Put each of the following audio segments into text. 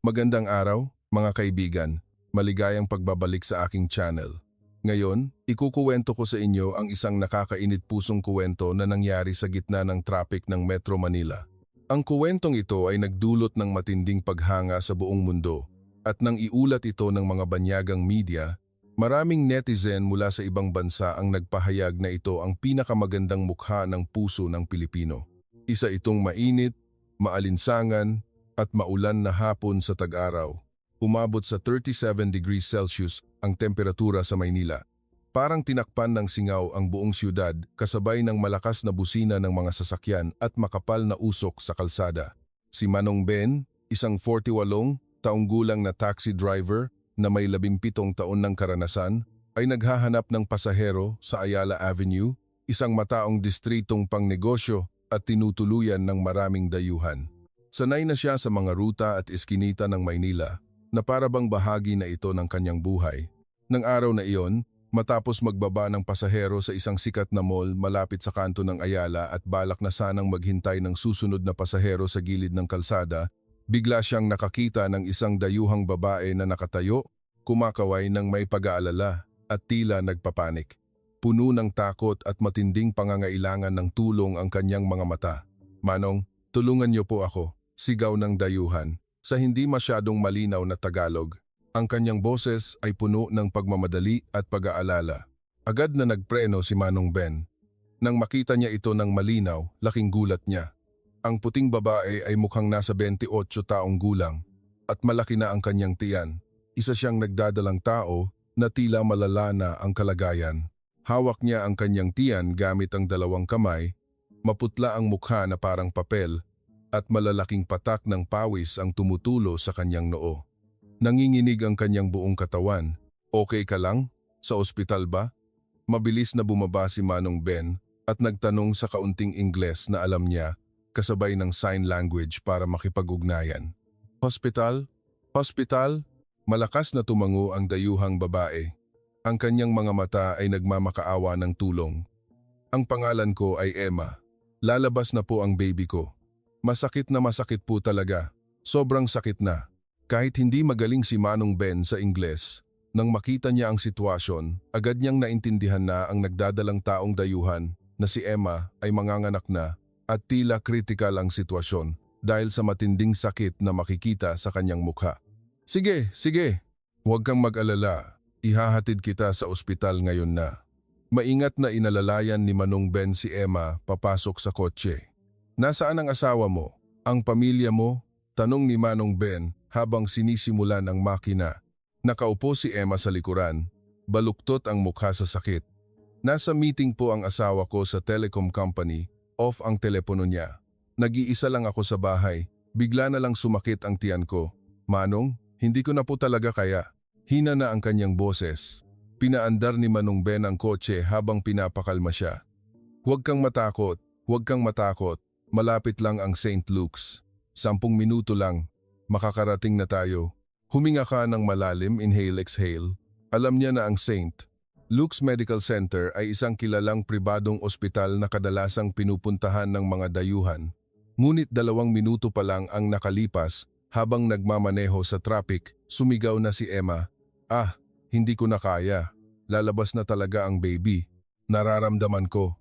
Magandang araw, mga kaibigan. Maligayang pagbabalik sa aking channel. Ngayon, ikukuwento ko sa inyo ang isang nakakainit pusong kuwento na nangyari sa gitna ng traffic ng Metro Manila. Ang kuwentong ito ay nagdulot ng matinding paghanga sa buong mundo at nang iulat ito ng mga banyagang media, maraming netizen mula sa ibang bansa ang nagpahayag na ito ang pinakamagandang mukha ng puso ng Pilipino. Isa itong mainit, maalinsangan, at maulan na hapon sa tag-araw. Umabot sa 37 degrees Celsius ang temperatura sa Maynila. Parang tinakpan ng singaw ang buong siyudad kasabay ng malakas na busina ng mga sasakyan at makapal na usok sa kalsada. Si Manong Ben, isang 48 taong gulang na taxi driver na may 17 taon ng karanasan, ay naghahanap ng pasahero sa Ayala Avenue, isang mataong distritong pangnegosyo at tinutuluyan ng maraming dayuhan. Sanay na siya sa mga ruta at iskinita ng Maynila na para bang bahagi na ito ng kanyang buhay. Nang araw na iyon, matapos magbaba ng pasahero sa isang sikat na mall malapit sa kanto ng Ayala at balak na sanang maghintay ng susunod na pasahero sa gilid ng kalsada, bigla siyang nakakita ng isang dayuhang babae na nakatayo, kumakaway ng may pag-aalala at tila nagpapanik. Puno ng takot at matinding pangangailangan ng tulong ang kanyang mga mata. "Manong, tulungan niyo po ako," sigaw ng dayuhan sa hindi masyadong malinaw na Tagalog. Ang kanyang boses ay puno ng pagmamadali at pag-aalala. Agad na nagpreno si Manong Ben. Nang makita niya ito ng malinaw, laking gulat niya. Ang puting babae ay mukhang nasa 28 taong gulang at malaki na ang kanyang tiyan. Isa siyang nagdadalang tao na tila malala na ang kalagayan. Hawak niya ang kanyang tiyan gamit ang dalawang kamay, maputla ang mukha na parang papel, at malalaking patak ng pawis ang tumutulo sa kanyang noo. Nanginginig ang kanyang buong katawan. "Okay ka lang? Sa ospital ba?" Mabilis na bumaba si Manong Ben at nagtanong sa kaunting Ingles na alam niya, kasabay ng sign language para makipag-ugnayan. "Hospital? Hospital?" Malakas na tumango ang dayuhang babae. Ang kanyang mga mata ay nagmamakaawa ng tulong. "Ang pangalan ko ay Emma. Lalabas na po ang baby ko. Masakit po talaga. Sobrang sakit na." Kahit hindi magaling si Manong Ben sa Ingles, nang makita niya ang sitwasyon, agad niyang naintindihan na ang nagdadalang taong dayuhan na si Emma ay manganganak na at tila kritikal ang sitwasyon dahil sa matinding sakit na makikita sa kanyang mukha. Sige, huwag kang mag-alala. Ihahatid kita sa ospital ngayon na." Maingat na inalalayan ni Manong Ben si Emma papasok sa kotse. "Nasaan ang asawa mo? Ang pamilya mo?" tanong ni Manong Ben habang sinisimulan ang makina. Nakaupo si Emma sa likuran, baluktot ang mukha sa sakit. "Nasa meeting po ang asawa ko sa telecom company, off ang telepono niya. Nag-iisa lang ako sa bahay, bigla na lang sumakit ang tiyan ko. Manong, hindi ko na po talaga kaya." Hina na ang kanyang boses. Pinaandar ni Manong Ben ang kotse habang pinapakalma siya. Huwag kang matakot. Malapit lang ang St. Luke's. 10 minuto lang. Makakarating na tayo." Huminga ka ng malalim, inhale-exhale. Alam niya na ang St. Luke's Medical Center ay isang kilalang pribadong ospital na kadalasang pinupuntahan ng mga dayuhan. Ngunit 2 minuto pa lang ang nakalipas habang nagmamaneho sa traffic, sumigaw na si Emma. Hindi ko na kaya. Lalabas na talaga ang baby. Nararamdaman ko."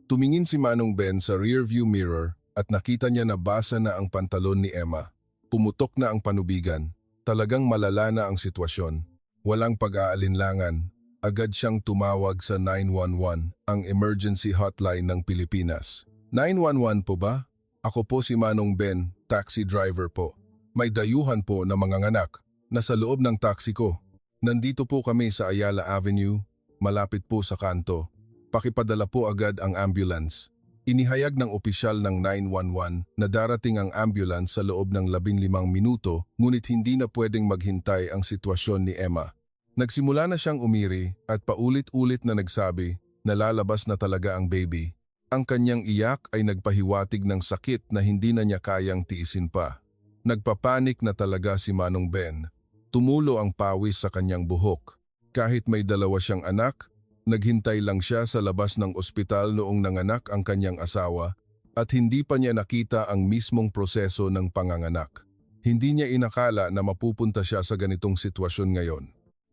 Tumingin si Manong Ben sa rearview mirror at nakita niya na basa na ang pantalon ni Emma. Pumutok na ang panubigan. Talagang malala na ang sitwasyon. Walang pag-aalinlangan. Agad siyang tumawag sa 911, ang emergency hotline ng Pilipinas. "911 po ba? Ako po si Manong Ben, taxi driver po. May dayuhan po na manganganak. Nasa loob ng taxi ko. Nandito po kami sa Ayala Avenue, malapit po sa kanto. Pakipadala po agad ang ambulance." Inihayag ng opisyal ng 911 na darating ang ambulance sa loob ng 15 minuto, ngunit hindi na pwedeng maghintay ang sitwasyon ni Emma. Nagsimula na siyang umiri at paulit-ulit na nagsabi na lalabas na talaga ang baby. Ang kanyang iyak ay nagpahiwatig ng sakit na hindi na niya kayang tiisin pa. Nagpapanik na talaga si Manong Ben. Tumulo ang pawis sa kanyang buhok. Kahit may 2 siyang anak, naghintay lang siya sa labas ng ospital noong nanganak ang kanyang asawa at hindi pa niya nakita ang mismong proseso ng panganganak. Hindi niya inakala na mapupunta siya sa ganitong sitwasyon ngayon.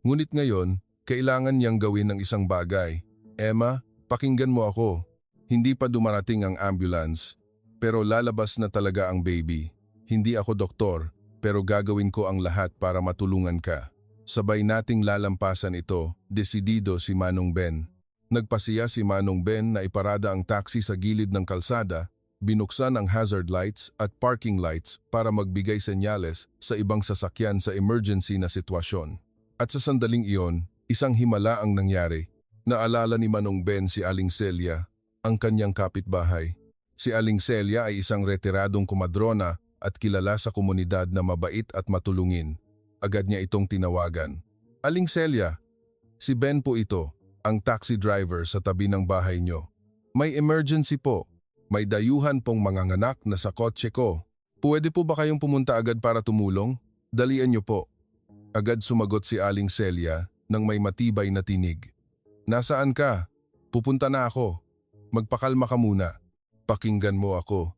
Ngunit ngayon, kailangan niyang gawin ng isang bagay. Emma, pakinggan mo ako. Hindi pa dumarating ang ambulance, pero lalabas na talaga ang baby. Hindi ako doktor, pero gagawin ko ang lahat para matulungan ka. Sabay nating lalampasan ito, desidido si Manong Ben. Nagpasiya si Manong Ben na iparada ang taxi sa gilid ng kalsada, binuksan ang hazard lights at parking lights para magbigay senyales sa ibang sasakyan sa emergency na sitwasyon. At sa sandaling iyon, isang himala ang nangyari. Naalala ni Manong Ben si Aling Celia, ang kanyang kapitbahay. Si Aling Celia ay isang retiradong kumadrona at kilala sa komunidad na mabait at matulungin. Agad niya itong tinawagan. Aling Celia, si Ben po ito, ang taxi driver sa tabi ng bahay nyo. May emergency po. May dayuhan pong manganganak na sa kotse ko. Pwede po ba kayong pumunta agad para tumulong? Dalian nyo po. Agad sumagot si Aling Celia nang may matibay na tinig. Nasaan ka? Pupunta na ako. Magpakalma ka muna. Pakinggan mo ako.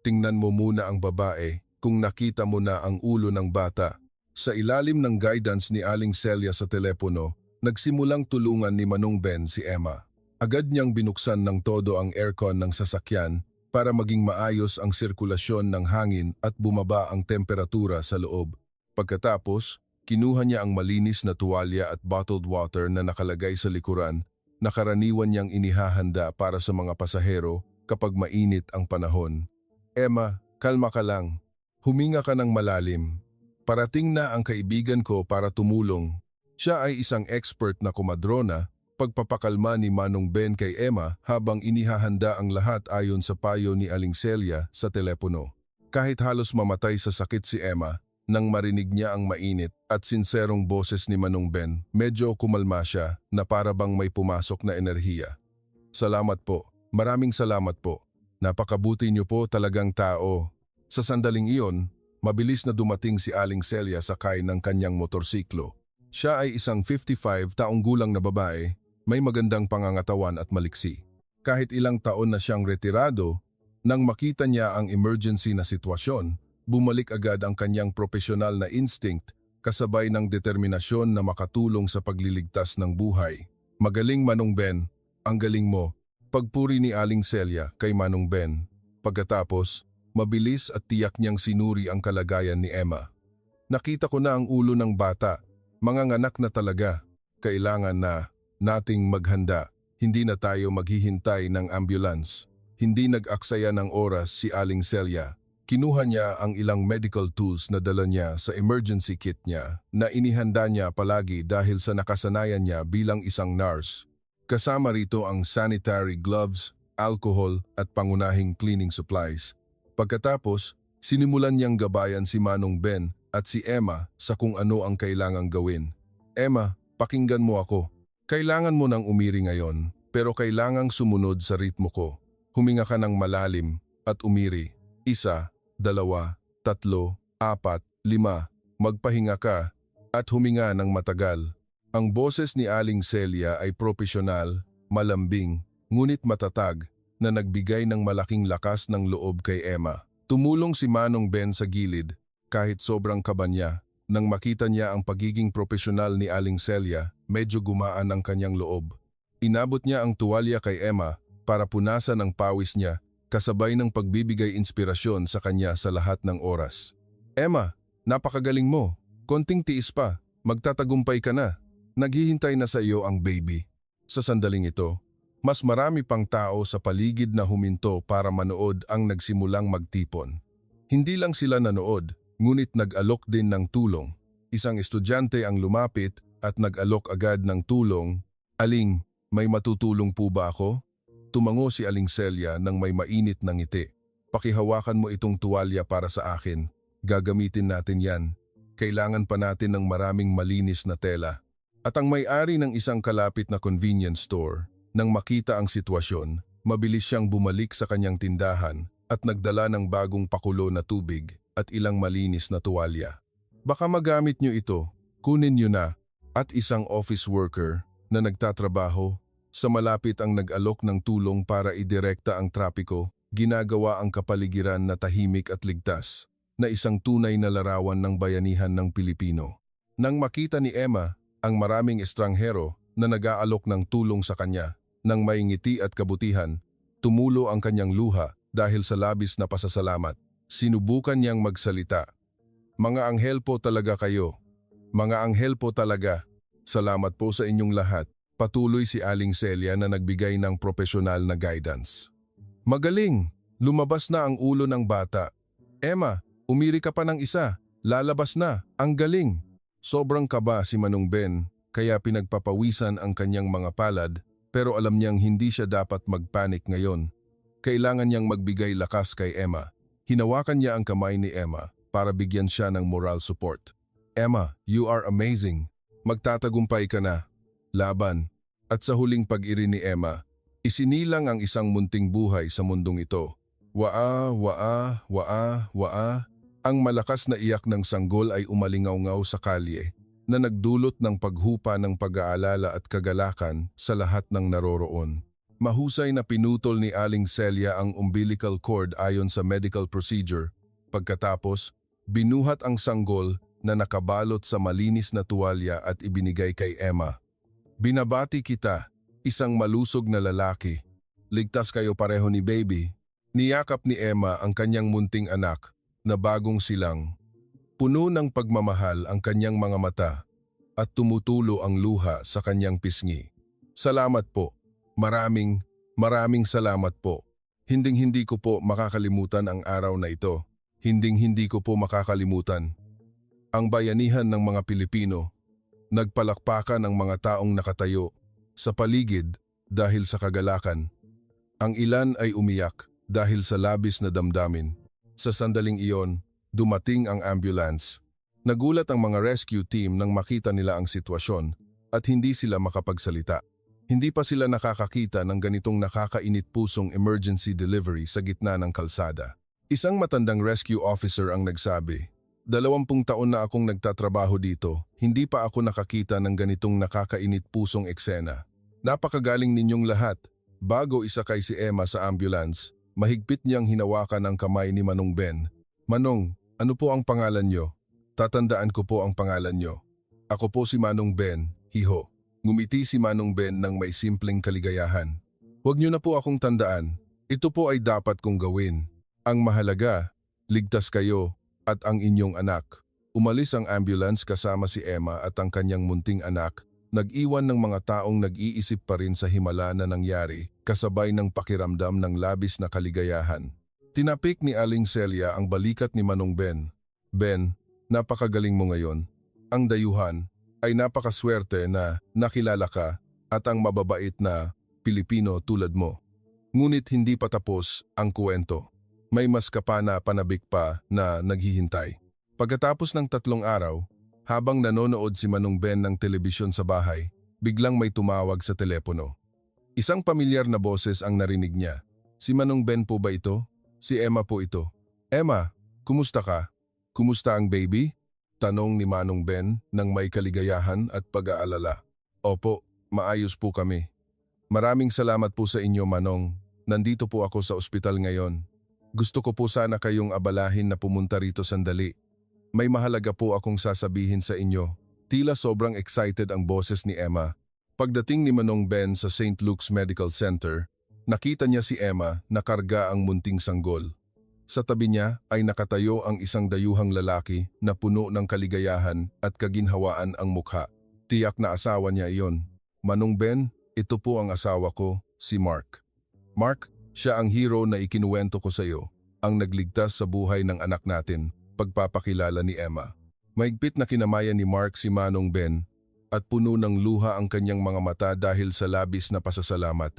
Tingnan mo muna ang babae kung nakita mo na ang ulo ng bata. Sa ilalim ng guidance ni Aling Celia sa telepono, nagsimulang tulungan ni Manong Ben si Emma. Agad niyang binuksan ng todo ang aircon ng sasakyan para maging maayos ang sirkulasyon ng hangin at bumaba ang temperatura sa loob. Pagkatapos, kinuha niya ang malinis na tuwalya at bottled water na nakalagay sa likuran na karaniwan niyang inihahanda para sa mga pasahero kapag mainit ang panahon. Emma, kalma ka lang. Huminga ka ng malalim. Parating na ang kaibigan ko para tumulong. Siya ay isang expert na kumadrona, pagpapakalma ni Manong Ben kay Emma habang inihahanda ang lahat ayon sa payo ni Aling Celia sa telepono. Kahit halos mamatay sa sakit si Emma, nang marinig niya ang mainit at sinserong boses ni Manong Ben, medyo kumalma siya na para bang may pumasok na enerhiya. Salamat po. Maraming salamat po. Napakabuti niyo po talagang tao. Sa sandaling iyon, mabilis na dumating si Aling Celia sakay ng kanyang motorsiklo. Siya ay isang 55 taong gulang na babae, may magandang pangangatawan at maliksi. Kahit ilang taon na siyang retirado, nang makita niya ang emergency na sitwasyon, bumalik agad ang kanyang profesional na instinct kasabay ng determinasyon na makatulong sa pagliligtas ng buhay. Magaling Manong Ben, ang galing mo. Pagpuri ni Aling Celia kay Manong Ben. Pagkatapos, mabilis at tiyak niyang sinuri ang kalagayan ni Emma. Nakita ko na ang ulo ng bata. Manganganak na talaga. Kailangan na nating maghanda. Hindi na tayo maghihintay ng ambulance. Hindi nag-aksaya ng oras si Aling Celia. Kinuha niya ang ilang medical tools na dala niya sa emergency kit niya na inihanda niya palagi dahil sa nakasanayan niya bilang isang nurse. Kasama rito ang sanitary gloves, alcohol at pangunahing cleaning supplies. Pagkatapos, sinimulan niyang gabayan si Manong Ben at si Emma sa kung ano ang kailangang gawin. Emma, pakinggan mo ako. Kailangan mo nang umiri ngayon, pero kailangang sumunod sa ritmo ko. Huminga ka ng malalim at umiri. 1, 2, 3, 4, 5. Magpahinga ka at huminga ng matagal. Ang boses ni Aling Celia ay propesyonal, malambing, ngunit matatag na nagbigay ng malaking lakas ng loob kay Emma. Tumulong si Manong Ben sa gilid kahit sobrang kaba niya. Nang makita niya ang pagiging propesyonal ni Aling Celia, medyo gumaan ang kanyang loob. Inabot niya ang tuwalya kay Emma para punasan ang pawis niya kasabay ng pagbibigay inspirasyon sa kanya sa lahat ng oras. Emma, napakagaling mo. Konting tiis pa, magtatagumpay ka na. Naghihintay na sa iyo ang baby. Sa sandaling ito, mas marami pang tao sa paligid na huminto para manood ang nagsimulang magtipon. Hindi lang sila nanood, ngunit nag-alok din ng tulong. Isang estudyante ang lumapit at nag-alok agad ng tulong. Aling, may matutulong po ba ako? Tumango si Aling Celia nang may mainit na ngiti. Pakihawakan mo itong tuwalya para sa akin. Gagamitin natin yan. Kailangan pa natin ng maraming malinis na tela. At ang may-ari ng isang kalapit na convenience store, nang makita ang sitwasyon, mabilis siyang bumalik sa kanyang tindahan at nagdala ng bagong pakulo na tubig at ilang malinis na tuwalya. Baka magamit niyo ito, kunin niyo na. At isang office worker na nagtatrabaho, sa malapit ang nag-alok ng tulong para idirekta ang trapiko, ginagawa ang kapaligiran na tahimik at ligtas. na isang tunay na larawan ng bayanihan ng Pilipino. Nang makita ni Emma ang maraming estranghero na nag-aalok ng tulong sa kanya, nang may ngiti at kabutihan, tumulo ang kanyang luha dahil sa labis na pasasalamat. Sinubukan niyang magsalita. Mga anghel po talaga kayo. Mga anghel po talaga. Salamat po sa inyong lahat. Patuloy si Aling Celia na nagbigay ng profesional na guidance. Magaling! Lumabas na ang ulo ng bata. Emma, umiri ka pa ng isa. Lalabas na. Ang galing! Sobrang kaba si Manong Ben, kaya pinagpapawisan ang kanyang mga palad, pero alam niyang hindi siya dapat magpanik ngayon. Kailangan niyang magbigay lakas kay Emma. Hinawakan niya ang kamay ni Emma para bigyan siya ng moral support. Emma, you are amazing. Magtatagumpay ka na. Laban. At sa huling pag-iri ni Emma, isinilang ang isang munting buhay sa mundong ito. Waa, waa, waa, waa. Ang malakas na iyak ng sanggol ay umalingaw-ngaw sa kalye na nagdulot ng paghupa ng pag-aalala at kagalakan sa lahat ng naroroon. Mahusay na pinutol ni Aling Celia ang umbilical cord ayon sa medical procedure. Pagkatapos, binuhat ang sanggol na nakabalot sa malinis na tuwalya at ibinigay kay Emma. Binabati kita, isang malusog na lalaki. Ligtas kayo pareho ni baby. Niyakap ni Emma ang kanyang munting anak na bagong silang. Puno ng pagmamahal ang kanyang mga mata at tumutulo ang luha sa kanyang pisngi. Salamat po. Maraming salamat po. Hinding-hindi ko po makakalimutan ang araw na ito. Hinding-hindi ko po makakalimutan. Ang bayanihan ng mga Pilipino, nagpalakpakan ang mga taong nakatayo sa paligid dahil sa kagalakan. Ang ilan ay umiyak dahil sa labis na damdamin. Sa sandaling iyon, dumating ang ambulance. Nagulat ang mga rescue team nang makita nila ang sitwasyon at hindi sila makapagsalita. Hindi pa sila nakakakita ng ganitong nakakainit pusong emergency delivery sa gitna ng kalsada. Isang matandang rescue officer ang nagsabi, 20 taon na akong nagtatrabaho dito, hindi pa ako nakakita ng ganitong nakakainit pusong eksena. Napakagaling ninyong lahat. Bago isakay si Emma sa ambulance, mahigpit niyang hinawakan ang kamay ni Manong Ben. Manong, ano po ang pangalan niyo? Tatandaan ko po ang pangalan niyo. Ako po si Manong Ben, hiho. Ngumiti si Manong Ben ng may simpleng kaligayahan. Huwag niyo na po akong tandaan. Ito po ay dapat kong gawin. Ang mahalaga, ligtas kayo at ang inyong anak. Umalis ang ambulance kasama si Emma at ang kanyang munting anak, nag-iwan ng mga taong nag-iisip pa rin sa himala na nangyari, kasabay ng pakiramdam ng labis na kaligayahan. Tinapik ni Aling Celia ang balikat ni Manong Ben. Ben, napakagaling mo ngayon. Ang dayuhan ay napakaswerte na nakilala ka at ang mababait na Pilipino tulad mo. Ngunit hindi pa tapos ang kwento. May mas panabik pa na naghihintay. Pagkatapos ng 3 araw, habang nanonood si Manong Ben ng telebisyon sa bahay, biglang may tumawag sa telepono. Isang pamilyar na boses ang narinig niya. Si Manong Ben po ba ito? Si Emma po ito. Emma, kumusta ka? Kumusta ang baby? Tanong ni Manong Ben nang may kaligayahan at pag-aalala. Opo, maayos po kami. Maraming salamat po sa inyo, Manong. Nandito po ako sa ospital ngayon. Gusto ko po sana kayong abalahin na pumunta rito sandali. May mahalaga po akong sasabihin sa inyo. Tila sobrang excited ang boses ni Emma. Pagdating ni Manong Ben sa St. Luke's Medical Center, nakita niya si Emma na karga ang munting sanggol. Sa tabi niya ay nakatayo ang isang dayuhang lalaki na puno ng kaligayahan at kaginhawaan ang mukha. Tiyak na asawa niya iyon. Manong Ben, ito po ang asawa ko, si Mark. Mark, siya ang hero na ikinuwento ko sa iyo, ang nagligtas sa buhay ng anak natin, pagpapakilala ni Emma. Maigpit na kinamayan ni Mark si Manong Ben at puno ng luha ang kanyang mga mata dahil sa labis na pasasalamat.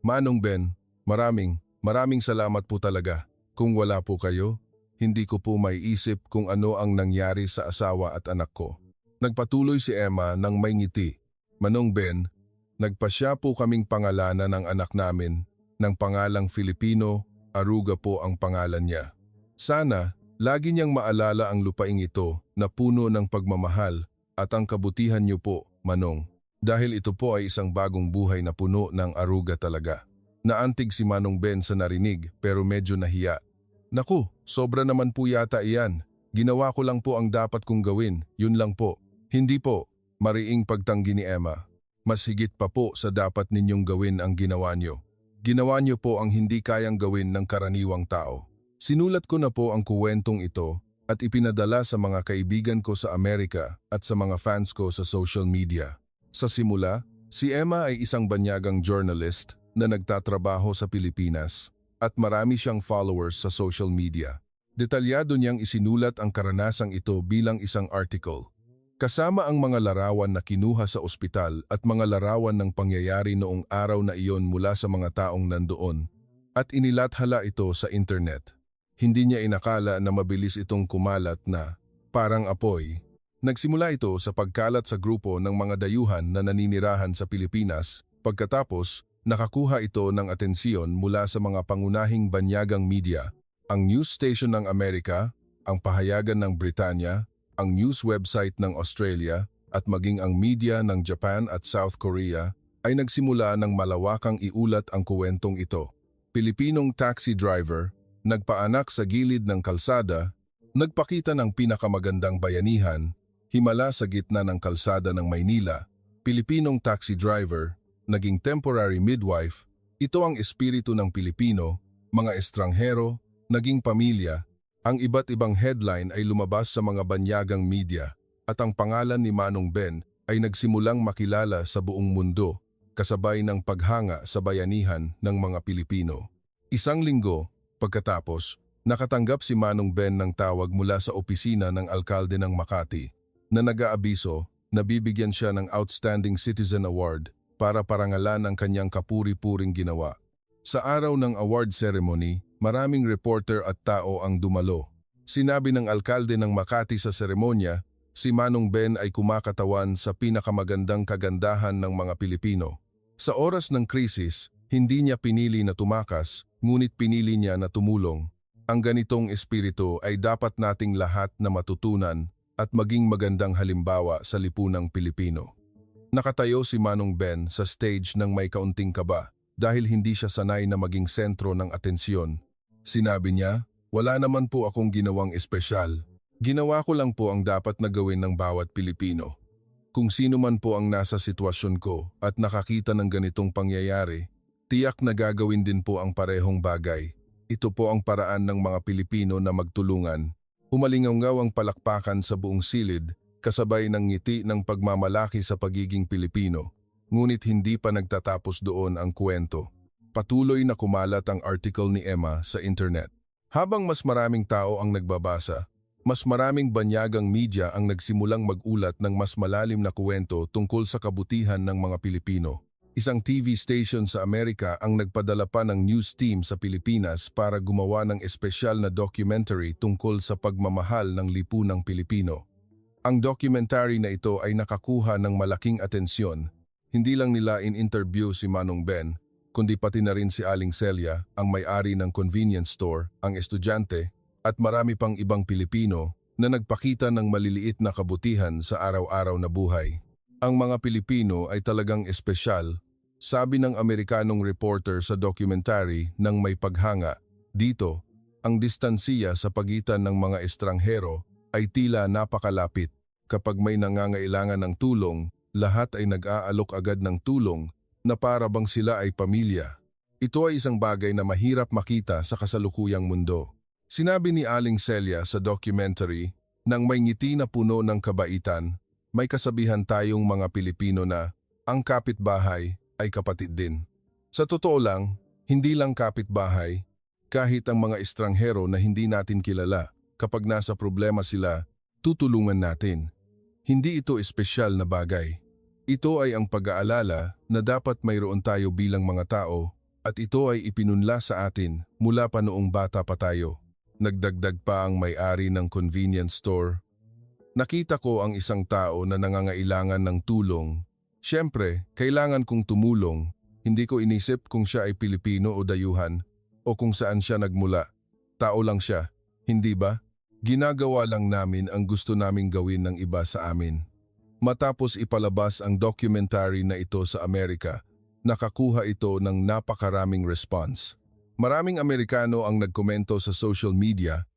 Manong Ben, maraming salamat po talaga. Kung wala po kayo, hindi ko po maiisip kung ano ang nangyari sa asawa at anak ko. Nagpatuloy si Emma ng may ngiti. Manong Ben, nagpasya po kaming pangalanan ng anak namin ng pangalang Filipino, Aruga po ang pangalan niya. Sana, lagi niyang maalala ang lupaing ito na puno ng pagmamahal at ang kabutihan niyo po, Manong. Dahil ito po ay isang bagong buhay na puno ng aruga talaga. Naantig si Manong Ben sa narinig pero medyo nahiya. Naku, Sobra naman po yata iyan. Ginawa ko lang po ang dapat kong gawin, yun lang po. Hindi po, mariing pagtanggi ni Emma. Mas higit pa po sa dapat ninyong gawin ang ginawa nyo. Ginawa nyo po ang hindi kayang gawin ng karaniwang tao. Sinulat ko na po ang kuwentong ito at ipinadala sa mga kaibigan ko sa Amerika at sa mga fans ko sa social media. Sa simula, si Emma ay isang banyagang journalist na nagtatrabaho sa Pilipinas at marami siyang followers sa social media. Detalyado niyang isinulat ang karanasang ito bilang isang article. Kasama ang mga larawan na kinuha sa ospital at mga larawan ng pangyayari noong araw na iyon mula sa mga taong nandoon at inilathala ito sa internet. Hindi niya inakala na mabilis itong kumalat na parang apoy. Nagsimula ito sa pagkalat sa grupo ng mga dayuhan na naninirahan sa Pilipinas pagkatapos nakakuha ito ng atensyon mula sa mga pangunahing banyagang media, ang news station ng Amerika, ang pahayagan ng Britanya, ang news website ng Australia at maging ang media ng Japan at South Korea ay nagsimula ng malawakang iulat ang kuwentong ito. Pilipinong taxi driver, nagpaanak sa gilid ng kalsada, nagpakita ng pinakamagandang bayanihan, himala sa gitna ng kalsada ng Maynila. Pilipinong taxi driver, naging temporary midwife, ito ang espiritu ng Pilipino, mga estranghero, naging pamilya. Ang iba't ibang headline ay lumabas sa mga banyagang media at ang pangalan ni Manong Ben ay nagsimulang makilala sa buong mundo kasabay ng paghanga sa bayanihan ng mga Pilipino. Isang linggo pagkatapos, nakatanggap si Manong Ben ng tawag mula sa opisina ng alkalde ng Makati na nag-aabiso na bibigyan siya ng Outstanding Citizen Award para parangalan ang kanyang kapuri-puring ginawa. Sa araw ng award ceremony, maraming reporter at tao ang dumalo. Sinabi ng alkalde ng Makati sa seremonya, si Manong Ben ay kumakatawan sa pinakamagandang kagandahan ng mga Pilipino. Sa oras ng krisis, hindi niya pinili na tumakas, ngunit pinili niya na tumulong. Ang ganitong espiritu ay dapat nating lahat na matutunan at maging magandang halimbawa sa lipunang Pilipino. Nakatayo si Manong Ben sa stage ng may kaunting kaba dahil hindi siya sanay na maging sentro ng atensyon. Sinabi niya, "Wala naman po akong ginawang espesyal. Ginawa ko lang po ang dapat na gawin ng bawat Pilipino. Kung sino man po ang nasa sitwasyon ko at nakakita ng ganitong pangyayari, tiyak na gagawin din po ang parehong bagay. Ito po ang paraan ng mga Pilipino na magtulungan." Umalingaw ang palakpakan sa buong silid, kasabay ng ngiti ng pagmamalaki sa pagiging Pilipino. Ngunit hindi pa nagtatapos doon ang kwento. Patuloy na kumalat ang article ni Emma sa internet. Habang mas maraming tao ang nagbabasa, mas maraming banyagang media ang nagsimulang magulat ng mas malalim na kwento tungkol sa kabutihan ng mga Pilipino. Isang TV station sa Amerika ang nagpadala pa ng news team sa Pilipinas para gumawa ng espesyal na documentary tungkol sa pagmamahal ng lipunang Pilipino. Ang documentary na ito ay nakakuha ng malaking atensyon. Hindi lang nila in-interview si Manong Ben, kundi pati na rin si Aling Celia, ang may-ari ng convenience store, ang estudyante, at marami pang ibang Pilipino na nagpakita ng maliliit na kabutihan sa araw-araw na buhay. Ang mga Pilipino ay talagang espesyal, sabi ng Amerikanong reporter sa documentary ng may paghanga. Dito, ang distansiya sa pagitan ng mga estranghero ay tila napakalapit. Kapag may nangangailangan ng tulong, lahat ay nag-aalok agad ng tulong na para bang sila ay pamilya. Ito ay isang bagay na mahirap makita sa kasalukuyang mundo. Sinabi ni Aling Celia sa documentary, nang may ngiti na puno ng kabaitan, may kasabihan tayong mga Pilipino na ang kapitbahay ay kapatid din. Sa totoo lang, hindi lang kapitbahay, kahit ang mga estranghero na hindi natin kilala, kapag nasa problema sila, tutulungan natin. Hindi ito espesyal na bagay. Ito ay ang pag-aalala na dapat mayroon tayo bilang mga tao at ito ay ipinunla sa atin mula pa noong bata pa tayo. Nagdagdag pa ang may-ari ng convenience store. Nakita ko ang isang tao na nangangailangan ng tulong. Siyempre, kailangan kong tumulong. Hindi ko inisip kung siya ay Pilipino o dayuhan o kung saan siya nagmula. Tao lang siya, hindi ba? Ginagawa lang namin ang gusto naming gawin ng iba sa amin. Matapos ipalabas ang documentary na ito sa Amerika, nakakuha ito ng napakaraming response. Maraming Amerikano ang nagkomento sa social media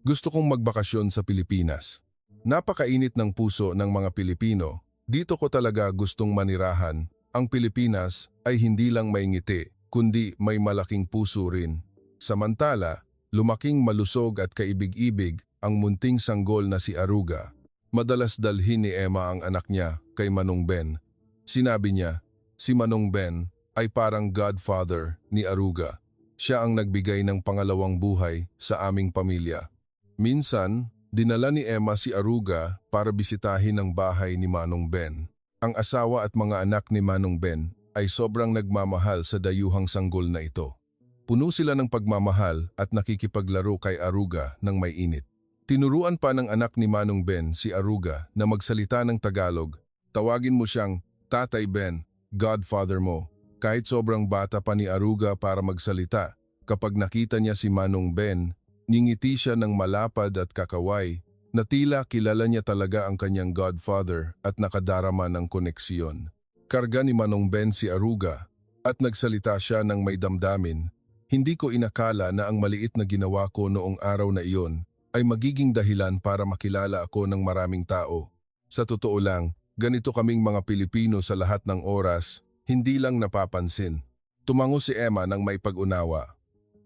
Gusto kong magbakasyon sa Pilipinas. Napakainit ng puso ng mga Pilipino. Dito ko talaga gustong manirahan. Ang Pilipinas ay hindi lang may ngiti, kundi may malaking puso rin. Samantala, lumaking malusog at kaibig-ibig ang munting sanggol na si Aruga. Madalas dalhin ni Emma ang anak niya kay Manong Ben. Sinabi niya, si Manong Ben ay parang godfather ni Aruga. Siya ang nagbigay ng pangalawang buhay sa aming pamilya. Minsan, dinala ni Emma si Aruga para bisitahin ang bahay ni Manong Ben. Ang asawa at mga anak ni Manong Ben ay sobrang nagmamahal sa dayuhang sanggol na ito. Puno sila ng pagmamahal at nakikipaglaro kay Aruga ng may init. Tinuruan pa ng anak ni Manong Ben si Aruga na magsalita ng Tagalog. Tawagin mo siyang Tatay Ben, Godfather mo. Kahit sobrang bata pa ni Aruga para magsalita, kapag nakita niya si Manong Ben, ningiti siya ng malapad at kakaway na tila kilala niya talaga ang kanyang Godfather at nakadarama ng koneksyon. Karga ni Manong Ben si Aruga at nagsalita siya ng may damdamin. Hindi ko inakala na ang maliit na ginawa ko noong araw na iyon ay magiging dahilan para makilala ako ng maraming tao. Sa totoo lang, ganito kaming mga Pilipino sa lahat ng oras, hindi lang napapansin. Tumango si Emma ng may pag-unawa.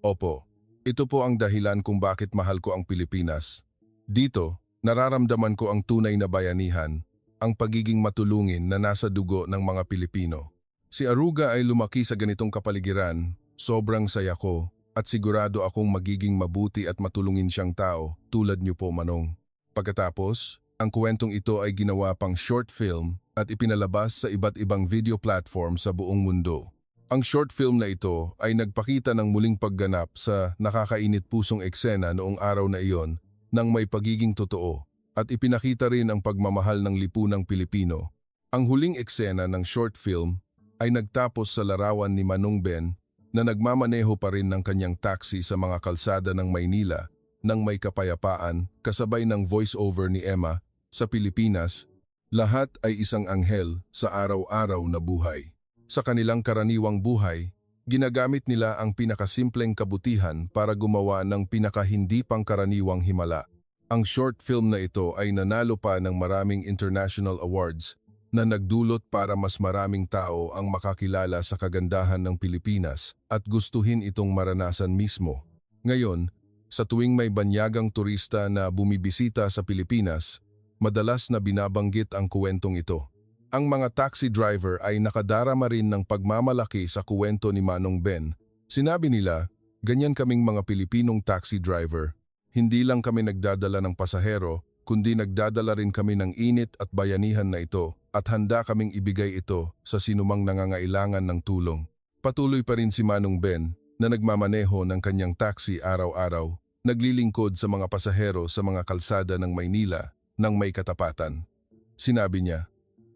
Opo, ito po ang dahilan kung bakit mahal ko ang Pilipinas. Dito, nararamdaman ko ang tunay na bayanihan, ang pagiging matulungin na nasa dugo ng mga Pilipino. Si Aruga ay lumaki sa ganitong kapaligiran, sobrang saya ko, at sigurado akong magiging mabuti at matulungin siyang tao tulad niyo po, Manong. Pagkatapos, ang kwentong ito ay ginawa pang short film at ipinalabas sa iba't ibang video platform sa buong mundo. Ang short film na ito ay nagpakita ng muling pagganap sa nakakainit pusong eksena noong araw na iyon ng may pagiging totoo at ipinakita rin ang pagmamahal ng lipunang Pilipino. Ang huling eksena ng short film ay nagtapos sa larawan ni Manong Ben na nagmamaneho pa rin ng kanyang taxi sa mga kalsada ng Maynila nang may kapayapaan kasabay ng voice-over ni Emma sa Pilipinas, lahat ay isang anghel sa araw-araw na buhay. Sa kanilang karaniwang buhay, ginagamit nila ang pinakasimpleng kabutihan para gumawa ng pinakahindi pangkaraniwang himala. Ang short film na ito ay nanalo pa ng maraming international awards na nagdulot para mas maraming tao ang makakilala sa kagandahan ng Pilipinas at gustuhin itong maranasan mismo. Ngayon, sa tuwing may banyagang turista na bumibisita sa Pilipinas, madalas na binabanggit ang kuwentong ito. Ang mga taxi driver ay nakadarama rin ng pagmamalaki sa kuwento ni Manong Ben. Sinabi nila, ganyan kaming mga Pilipinong taxi driver. Hindi lang kami nagdadala ng pasahero, kundi nagdadala rin kami ng init at bayanihan na ito at handa kaming ibigay ito sa sinumang nangangailangan ng tulong. Patuloy pa rin si Manong Ben na nagmamaneho ng kanyang taxi araw-araw, naglilingkod sa mga pasahero sa mga kalsada ng Maynila ng may katapatan. Sinabi niya,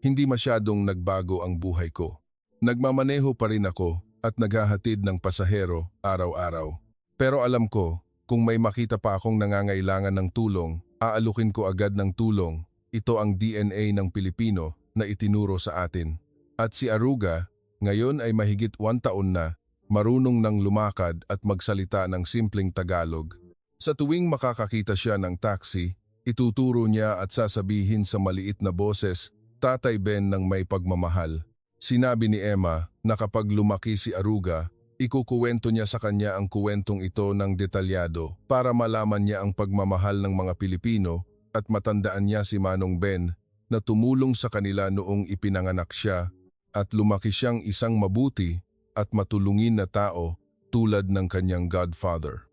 hindi masyadong nagbago ang buhay ko. Nagmamaneho pa rin ako at naghahatid ng pasahero araw-araw. Pero alam ko, kung may makita pa akong nangangailangan ng tulong, aalukin ko agad ng tulong. Ito ang DNA ng Pilipino na itinuro sa atin. At si Aruga, ngayon ay mahigit 1 taon na, marunong nang lumakad at magsalita ng simpleng Tagalog. Sa tuwing makakakita siya ng taxi, ituturo niya at sasabihin sa maliit na boses, Tatay Ben ng may pagmamahal. Sinabi ni Emma na kapag lumaki si Aruga, ikukuwento niya sa kanya ang kuwentong ito ng detalyado para malaman niya ang pagmamahal ng mga Pilipino at matandaan niya si Manong Ben na tumulong sa kanila noong ipinanganak siya at lumaki siyang isang mabuti at matulungin na tao tulad ng kanyang Godfather.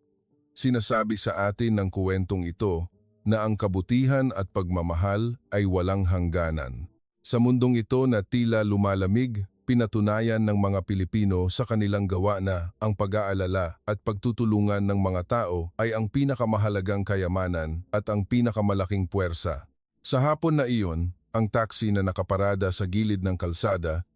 Sinasabi sa atin ng kuwentong ito na ang kabutihan at pagmamahal ay walang hangganan. Sa mundong ito na tila lumalamig, pinatunayan ng mga Pilipino sa kanilang gawa na ang pag-aalala at pagtutulungan ng mga tao ay ang pinakamahalagang kayamanan at ang pinakamalaking puwersa. Sa hapon na iyon, ang taxi na nakaparada sa gilid ng kalsada,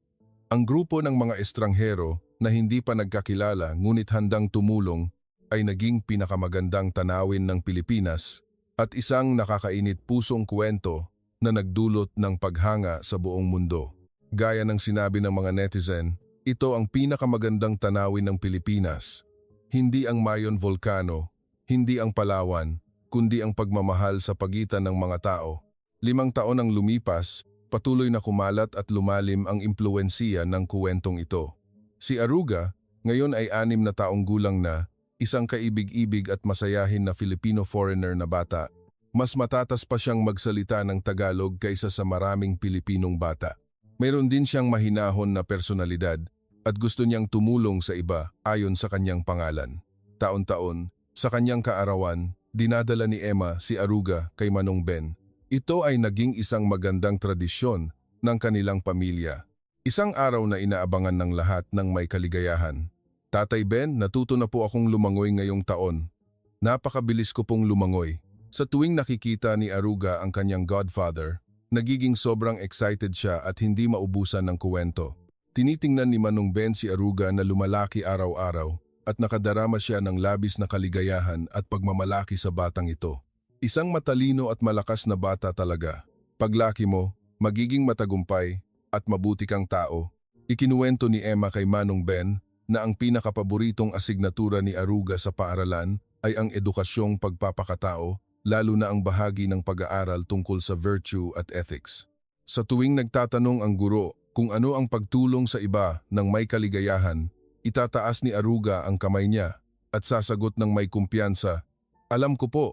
ang grupo ng mga estranghero na hindi pa nagkakilala ngunit handang tumulong ay naging pinakamagandang tanawin ng Pilipinas at isang nakakainit pusong kwento na nagdulot ng paghanga sa buong mundo. Gaya ng sinabi ng mga netizen, ito ang pinakamagandang tanawin ng Pilipinas. Hindi ang Mayon Volcano, hindi ang Palawan, kundi ang pagmamahal sa pagitan ng mga tao. 5 taon ang lumipas, patuloy na kumalat at lumalim ang impluwensiya ng kuwentong ito. Si Aruga, ngayon ay 6 na taong gulang na, isang kaibig-ibig at masayahin na Filipino foreigner na bata. Mas matatas pa siyang magsalita ng Tagalog kaysa sa maraming Pilipinong bata. Mayroon din siyang mahinahon na personalidad at gusto niyang tumulong sa iba ayon sa kanyang pangalan. Taon-taon, sa kanyang kaarawan, dinadala ni Emma si Aruga kay Manong Ben. Ito ay naging isang magandang tradisyon ng kanilang pamilya. Isang araw na inaabangan ng lahat ng may kaligayahan. Tatay Ben, natuto na po akong lumangoy ngayong taon. Napakabilis ko pong lumangoy. Sa tuwing nakikita ni Aruga ang kanyang godfather, nagiging sobrang excited siya at hindi maubusan ng kuwento. Tinitingnan ni Manong Ben si Aruga na lumalaki araw-araw at nakadarama siya ng labis na kaligayahan at pagmamalaki sa batang ito. Isang matalino at malakas na bata talaga. Paglaki mo, magiging matagumpay at mabuti kang tao. Ikinuwento ni Emma kay Manong Ben na ang pinakapaboritong asignatura ni Aruga sa paaralan ay ang edukasyong pagpapakatao, lalo na ang bahagi ng pag-aaral tungkol sa virtue at ethics. Sa tuwing nagtatanong ang guro kung ano ang pagtulong sa iba ng may kaligayahan, itataas ni Aruga ang kamay niya at sasagot ng may kumpiyansa, "Alam ko po,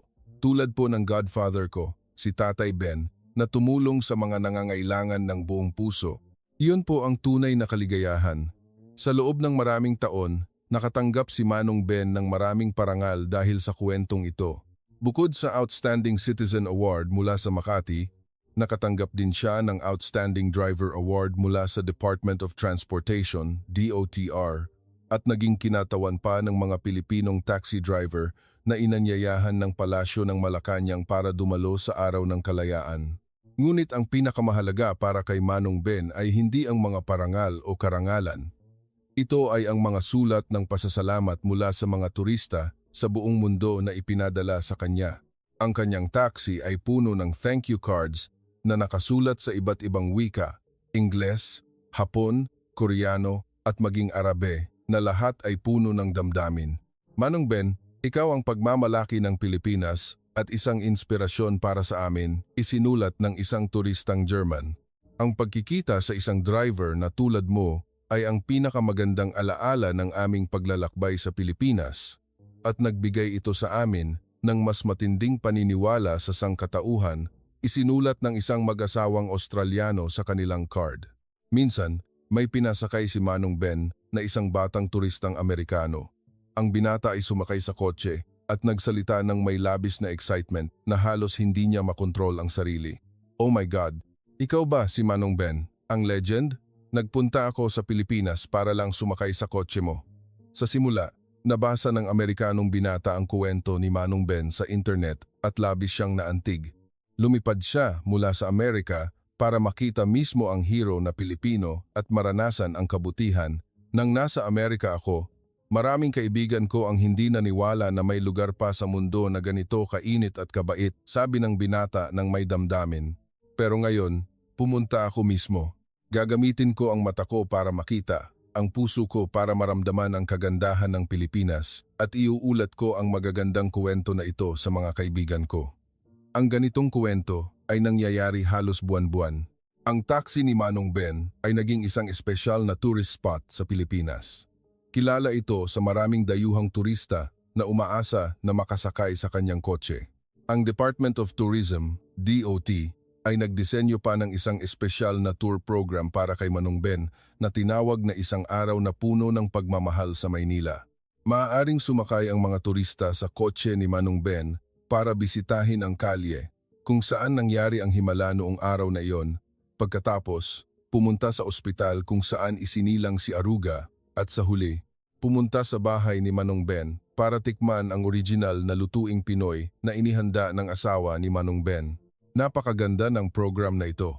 tulad po ng godfather ko, si Tatay Ben, na tumulong sa mga nangangailangan ng buong puso. Iyon po ang tunay na kaligayahan." Sa loob ng maraming taon, nakatanggap si Manong Ben ng maraming parangal dahil sa kwentong ito. Bukod sa Outstanding Citizen Award mula sa Makati, nakatanggap din siya ng Outstanding Driver Award mula sa Department of Transportation, DOTR, at naging kinatawan pa ng mga Pilipinong taxi driver na inanyayahan ng Palasyo ng Malacanang para dumalo sa Araw ng Kalayaan. Ngunit ang pinakamahalaga para kay Manong Ben ay hindi ang mga parangal o karangalan. Ito ay ang mga sulat ng pasasalamat mula sa mga turista sa buong mundo na ipinadala sa kanya. Ang kanyang taxi ay puno ng thank you cards na nakasulat sa iba't ibang wika, Ingles, Hapon, Koreano at maging Arabe, na lahat ay puno ng damdamin. Manong Ben, ikaw ang pagmamalaki ng Pilipinas at isang inspirasyon para sa amin, isinulat ng isang turistang German. Ang pagkikita sa isang driver na tulad mo ay ang pinakamagandang alaala ng aming paglalakbay sa Pilipinas at nagbigay ito sa amin ng mas matinding paniniwala sa sangkatauhan, isinulat ng isang mag-asawang Australiano sa kanilang card. Minsan, may pinasakay si Manong Ben na isang batang turistang Amerikano. Ang binata ay sumakay sa kotse at nagsalita ng may labis na excitement na halos hindi niya makontrol ang sarili. "Oh my God, ikaw ba si Manong Ben, ang legend? Nagpunta ako sa Pilipinas para lang sumakay sa kotse mo." Sa simula, nabasa ng Amerikanong binata ang kuwento ni Manong Ben sa internet at labis siyang naantig. Lumipad siya mula sa Amerika para makita mismo ang hero na Pilipino at maranasan ang kabutihan. Nang nasa Amerika ako, maraming kaibigan ko ang hindi naniwala na may lugar pa sa mundo na ganito kainit at kabait, sabi ng binata ng may damdamin. Pero ngayon, pumunta ako mismo. Gagamitin ko ang mata ko para makita, ang puso ko para maramdaman ang kagandahan ng Pilipinas, at iuulat ko ang magagandang kuwento na ito sa mga kaibigan ko. Ang ganitong kuwento ay nangyayari halos buwan-buwan. Ang taxi ni Manong Ben ay naging isang espesyal na tourist spot sa Pilipinas. Kilala ito sa maraming dayuhang turista na umaasa na makasakay sa kanyang kotse. Ang Department of Tourism, DOT, ay nagdisenyo pa ng isang espesyal na tour program para kay Manong Ben na tinawag na isang araw na puno ng pagmamahal sa Maynila. Maaaring sumakay ang mga turista sa kotse ni Manong Ben para bisitahin ang kalye kung saan nangyari ang himala noong araw na iyon. Pagkatapos, pumunta sa ospital kung saan isinilang si Aruga at sa huli, pumunta sa bahay ni Manong Ben para tikman ang original na lutuing Pinoy na inihanda ng asawa ni Manong Ben. Napakaganda ng program na ito,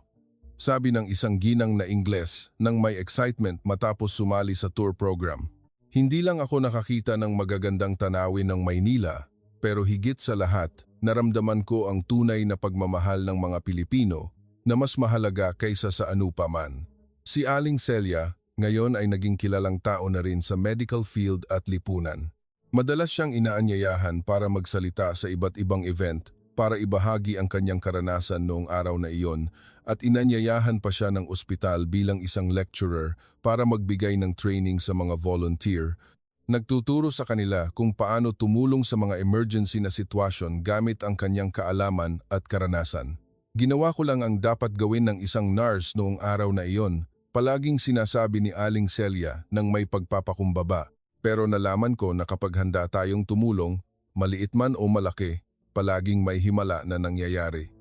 sabi ng isang ginang na Ingles nang may excitement matapos sumali sa tour program. Hindi lang ako nakakita ng magagandang tanawin ng Maynila, pero higit sa lahat, naramdaman ko ang tunay na pagmamahal ng mga Pilipino na mas mahalaga kaysa sa anupaman. Si Aling Celia ngayon ay naging kilalang tao na rin sa medical field at lipunan. Madalas siyang inaanyayahan para magsalita sa iba't ibang event para ibahagi ang kanyang karanasan noong araw na iyon at inanyayahan pa siya ng ospital bilang isang lecturer para magbigay ng training sa mga volunteer. Nagtuturo sa kanila kung paano tumulong sa mga emergency na sitwasyon gamit ang kanyang kaalaman at karanasan. Ginawa ko lang ang dapat gawin ng isang nurse noong araw na iyon, palaging sinasabi ni Aling Celia nang may pagpapakumbaba. Pero nalaman ko na kapag handa tayong tumulong, maliit man o malaki, palaging may himala na nangyayari.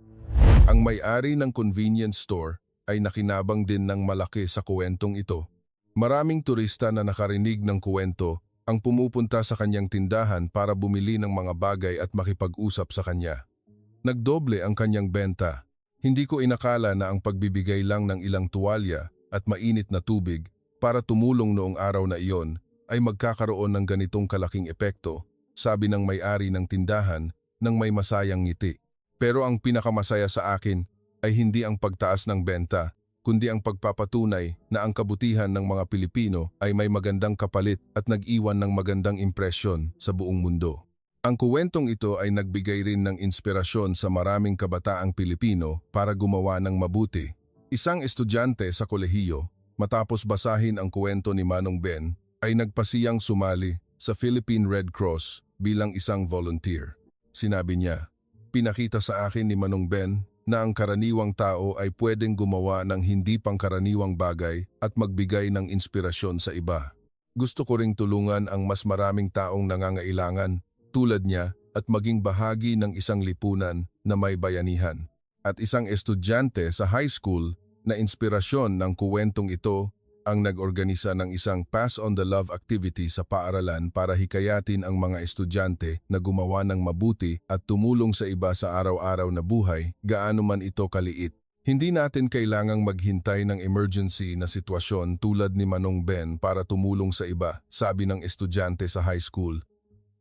Ang may-ari ng convenience store ay nakinabang din ng malaki sa kuwentong ito. Maraming turista na nakarinig ng kuwento ang pumupunta sa kanyang tindahan para bumili ng mga bagay at makipag-usap sa kanya. Nagdoble ang kanyang benta. Hindi ko inakala na ang pagbibigay lang ng ilang tuwalya at mainit na tubig para tumulong noong araw na iyon ay magkakaroon ng ganitong kalaking epekto, sabi ng may-ari ng tindahan nang may masayang ngiti. Pero ang pinakamasaya sa akin ay hindi ang pagtaas ng benta, kundi ang pagpapatunay na ang kabutihan ng mga Pilipino ay may magandang kapalit at nag-iwan ng magandang impresyon sa buong mundo. Ang kuwentong ito ay nagbigay rin ng inspirasyon sa maraming kabataang Pilipino para gumawa ng mabuti. Isang estudyante sa kolehiyo, matapos basahin ang kuwento ni Manong Ben, ay nagpasiyang sumali sa Philippine Red Cross bilang isang volunteer. Sinabi niya, "Pinakita sa akin ni Manong Ben na ang karaniwang tao ay pwedeng gumawa ng hindi pangkaraniwang bagay at magbigay ng inspirasyon sa iba. Gusto ko ring tulungan ang mas maraming taong nangangailangan tulad niya at maging bahagi ng isang lipunan na may bayanihan." At isang estudyante sa high school na inspirasyon ng kuwentong ito ang nag-organisa ng isang Pass on the Love activity sa paaralan para hikayatin ang mga estudyante na gumawa ng mabuti at tumulong sa iba sa araw-araw na buhay, gaano man ito kaliit. Hindi natin kailangang maghintay ng emergency na sitwasyon tulad ni Manong Ben para tumulong sa iba, sabi ng estudyante sa high school.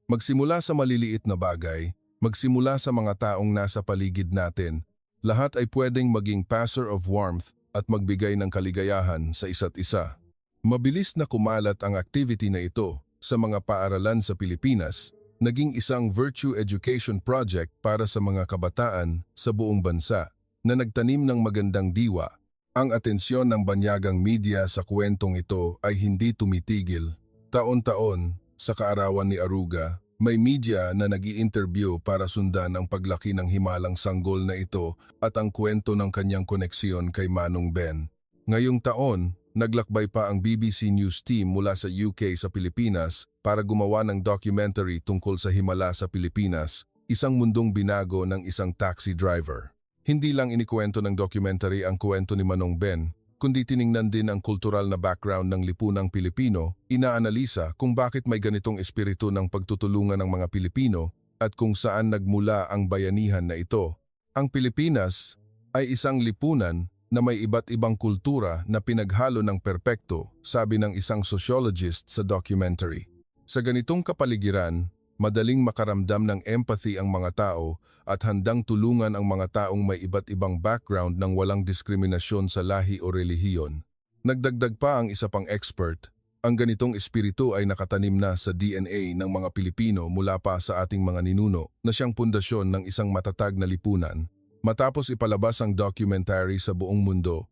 Magsimula sa maliliit na bagay, magsimula sa mga taong nasa paligid natin. Lahat ay pwedeng maging passer of warmth at magbigay ng kaligayahan sa isa't isa. Mabilis na kumalat ang activity na ito sa mga paaralan sa Pilipinas, naging isang virtue education project para sa mga kabataan sa buong bansa na nagtanim ng magandang diwa. Ang atensyon ng banyagang media sa kwentong ito ay hindi tumitigil. Taon-taon, sa kaarawan ni Aruga, may media na nag-i-interview para sundan ang paglaki ng himalang sanggol na ito at ang kwento ng kanyang koneksyon kay Manong Ben. Ngayong taon, naglakbay pa ang BBC News team mula sa UK sa Pilipinas para gumawa ng documentary tungkol sa himala sa Pilipinas, isang mundong binago ng isang taxi driver. Hindi lang inikwento ng documentary ang kwento ni Manong Ben, kundi tiningnan din ang kultural na background ng lipunang Pilipino, inaanalisa kung bakit may ganitong espiritu ng pagtutulungan ng mga Pilipino at kung saan nagmula ang bayanihan na ito. Ang Pilipinas ay isang lipunan na may iba't ibang kultura na pinaghalo ng perpekto, sabi ng isang sociologist sa documentary. Sa ganitong kapaligiran, madaling makaramdam ng empathy ang mga tao at handang tulungan ang mga taong may iba't ibang background ng walang diskriminasyon sa lahi o relihiyon. Nagdagdag pa ang isa pang expert, ang ganitong espiritu ay nakatanim na sa DNA ng mga Pilipino mula pa sa ating mga ninuno na siyang pundasyon ng isang matatag na lipunan. Matapos ipalabas ang documentary sa buong mundo,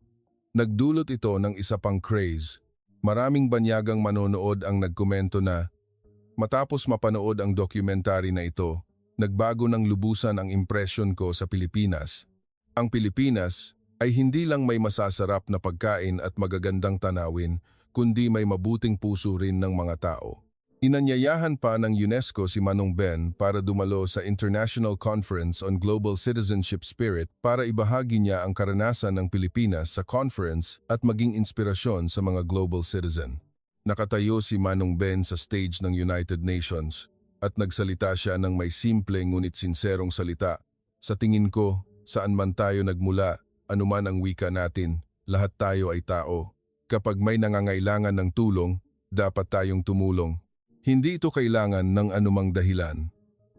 nagdulot ito ng isa pang craze. Maraming banyagang manonood ang nagkomento na, "Matapos mapanood ang documentary na ito, nagbago ng lubusan ang impresyon ko sa Pilipinas. Ang Pilipinas ay hindi lang may masasarap na pagkain at magagandang tanawin, kundi may mabuting puso rin ng mga tao." Inanyayahan pa ng UNESCO si Manong Ben para dumalo sa International Conference on Global Citizenship Spirit para ibahagi niya ang karanasan ng Pilipinas sa conference at maging inspirasyon sa mga global citizen. Nakatayo si Manong Ben sa stage ng United Nations at nagsalita siya ng may simple ngunit sinserong salita. "Sa tingin ko, saan man tayo nagmula, anuman ang wika natin, lahat tayo ay tao. Kapag may nangangailangan ng tulong, dapat tayong tumulong. Hindi ito kailangan ng anumang dahilan.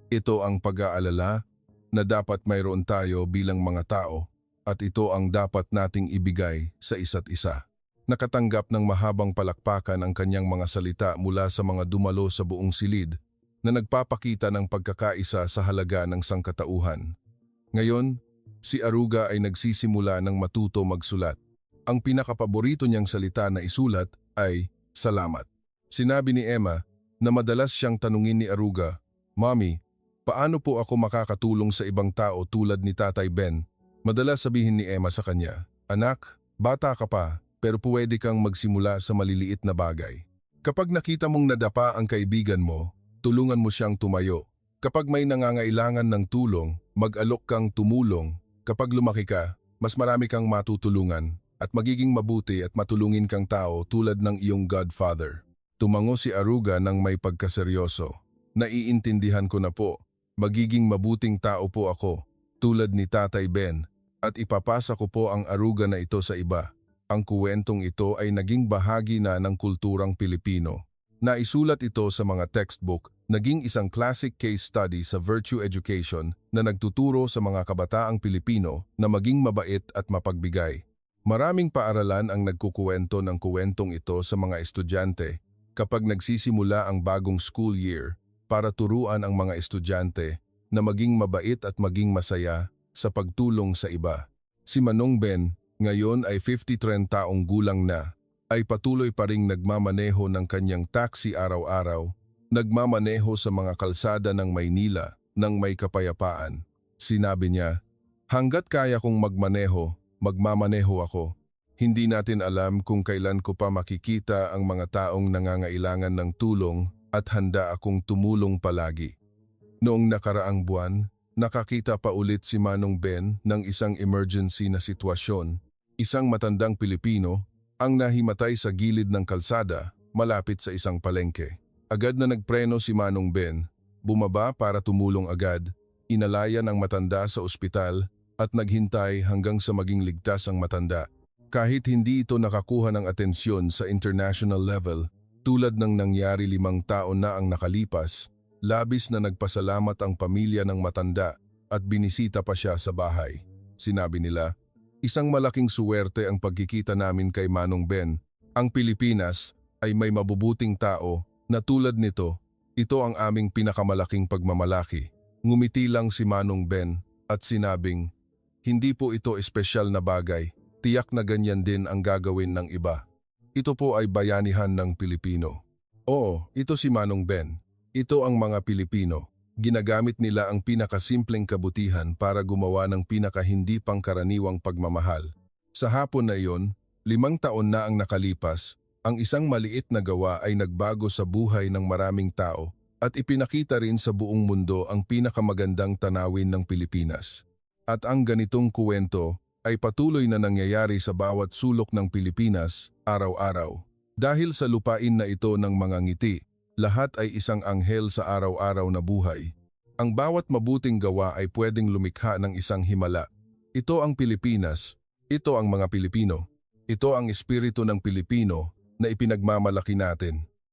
Ito ang pag-aalala na dapat mayroon tayo bilang mga tao at ito ang dapat nating ibigay sa isa't isa." Nakatanggap ng mahabang palakpakan ang kanyang mga salita mula sa mga dumalo sa buong silid. na nagpapakita ng pagkakaisa sa halaga ng sangkatauhan. Ngayon, si Aruga ay nagsisimula ng matuto magsulat. Ang pinakapaborito niyang salita na isulat ay salamat. Sinabi ni Emma na madalas siyang tanungin ni Aruga, "Mommy, paano po ako makakatulong sa ibang tao tulad ni Tatay Ben?" Madalas sabihin ni Emma sa kanya, "Anak, bata ka pa, pero pwede kang magsimula sa maliliit na bagay. Kapag nakita mong nadapa ang kaibigan mo, tulungan mo siyang tumayo. Kapag may nangangailangan ng tulong, mag-alok kang tumulong. Kapag lumaki ka, mas marami kang matutulungan at magiging mabuti at matulungin kang tao tulad ng iyong godfather." Tumango si Aruga ng may pagkaseryoso. "Naiintindihan ko na po. Magiging mabuting tao po ako, tulad ni Tatay Ben, at ipapasa ko po ang Aruga na ito sa iba." Ang kuwentong ito ay naging bahagi na ng kulturang Pilipino. Naisulat ito sa mga textbook, naging isang classic case study sa virtue education na nagtuturo sa mga kabataang Pilipino na maging mabait at mapagbigay. Maraming paaralan ang nagkukuwento ng kuwentong ito sa mga estudyante kapag nagsisimula ang bagong school year para turuan ang mga estudyante na maging mabait at maging masaya sa pagtulong sa iba. Si Manong Ben, ngayon ay 53 taong gulang na, ay patuloy pa ring nagmamaneho ng kanyang taxi araw-araw, nagmamaneho sa mga kalsada ng Maynila ng may kapayapaan. Sinabi niya, "Hanggat kaya kong magmaneho, magmamaneho ako. Hindi natin alam kung kailan ko pa makikita ang mga taong nangangailangan ng tulong at handa akong tumulong palagi." Noong nakaraang buwan, nakakita pa ulit si Manong Ben ng isang emergency na sitwasyon. Isang matandang Pilipino ang nahimatay sa gilid ng kalsada malapit sa isang palengke. Agad na nagpreno si Manong Ben, bumaba para tumulong agad, inalayan ang matanda sa ospital at naghintay hanggang sa maging ligtas ang matanda. Kahit hindi ito nakakuha ng atensyon sa international level, tulad ng nangyari 5 taon na ang nakalipas, labis na nagpasalamat ang pamilya ng matanda at binisita pa siya sa bahay. Sinabi nila, "Isang malaking suwerte ang pagkikita namin kay Manong Ben. Ang Pilipinas ay may mabubuting tao na tulad nito. Ito ang aming pinakamalaking pagmamalaki." Ngumiti lang si Manong Ben at sinabing, "Hindi po ito espesyal na bagay. Tiyak na ganyan din ang gagawin ng iba. Ito po ay bayanihan ng Pilipino." Oo, ito si Manong Ben. Ito ang mga Pilipino. Ginagamit nila ang pinakasimpleng kabutihan para gumawa ng pinakahindi pangkaraniwang pagmamahal. Sa hapon na iyon, 5 taon na ang nakalipas, ang isang maliit na gawa ay nagbago sa buhay ng maraming tao at ipinakita rin sa buong mundo ang pinakamagandang tanawin ng Pilipinas. At ang ganitong kuwento ay patuloy na nangyayari sa bawat sulok ng Pilipinas araw-araw. Dahil sa lupain na ito ng mga ngiti, lahat ay isang anghel sa araw-araw na buhay. Ang bawat mabuting gawa ay pwedeng lumikha ng isang himala. Ito ang Pilipinas, ito ang mga Pilipino, ito ang espiritu ng Pilipino na ipinagmamalaki natin.